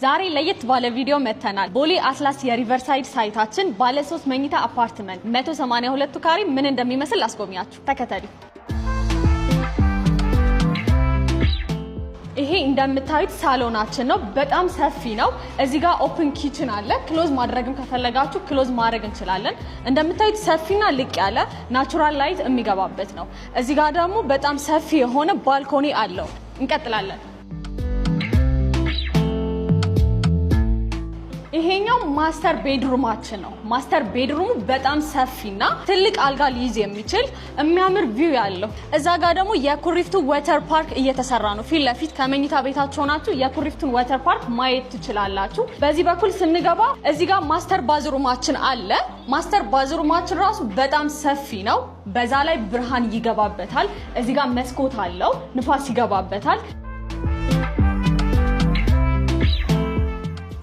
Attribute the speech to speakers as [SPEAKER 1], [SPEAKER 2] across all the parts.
[SPEAKER 1] ዛሬ ለየት ባለ ቪዲዮ መተናል። ቦሌ አትላስ የሪቨርሳይድ ሳይታችን ባለ 3 መኝታ አፓርትመንት 182 ካሬ ምን እንደሚመስል አስጎብኛችሁ። ተከተሉ። ይሄ እንደምታዩት ሳሎናችን ነው። በጣም ሰፊ ነው። እዚህ ጋር ኦፕን ኪችን አለ። ክሎዝ ማድረግም ከፈለጋችሁ ክሎዝ ማድረግ እንችላለን። እንደምታዩት ሰፊና ልቅ ያለ ናቹራል ላይት የሚገባበት ነው። እዚህ ጋር ደግሞ በጣም ሰፊ የሆነ ባልኮኒ አለው። እንቀጥላለን። ይሄኛው ማስተር ቤድሩማችን ነው። ማስተር ቤድሩሙ በጣም ሰፊና ትልቅ አልጋ ሊይዝ የሚችል የሚያምር ቪው ያለው። እዛ ጋር ደግሞ የኩሪፍቱ ዋተር ፓርክ እየተሰራ ነው። ፊት ለፊት ከመኝታ ቤታችሁ ሆናችሁ የኩሪፍቱን ዋተር ፓርክ ማየት ትችላላችሁ። በዚህ በኩል ስንገባ እዚህ ጋር ማስተር ባዝሩማችን አለ። ማስተር ባዝሩማችን ራሱ በጣም ሰፊ ነው። በዛ ላይ ብርሃን ይገባበታል። እዚህ ጋር መስኮት አለው፣ ንፋስ ይገባበታል።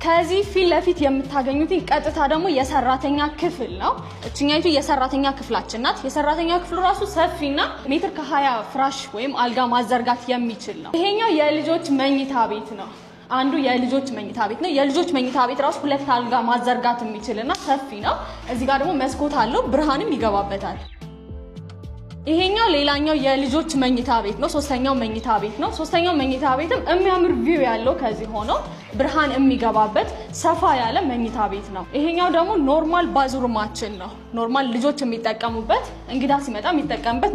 [SPEAKER 1] ከዚህ ፊት ለፊት የምታገኙት ቀጥታ ደግሞ የሰራተኛ ክፍል ነው። እቺኛይቱ የሰራተኛ ክፍላችን ናት። የሰራተኛ ክፍሉ ራሱ ሰፊና ሜትር ከ20 ፍራሽ ወይም አልጋ ማዘርጋት የሚችል ነው። ይሄኛው የልጆች መኝታ ቤት ነው። አንዱ የልጆች መኝታ ቤት ነው። የልጆች መኝታ ቤት ራሱ 2 አልጋ ማዘርጋት የሚችልና ሰፊ ነው። እዚህ ጋር ደግሞ መስኮት አለው፣ ብርሃንም ይገባበታል። ይሄኛው ሌላኛው የልጆች መኝታ ቤት ነው። ሶስተኛው መኝታ ቤት ነው። ሶስተኛው መኝታ ቤትም የሚያምር ቪው ያለው ከዚህ ሆኖ ብርሃን የሚገባበት ሰፋ ያለ መኝታ ቤት ነው። ይሄኛው ደግሞ ኖርማል ባዝሩማችን ነው። ኖርማል ልጆች የሚጠቀሙበት እንግዳ ሲመጣ የሚጠቀሙበት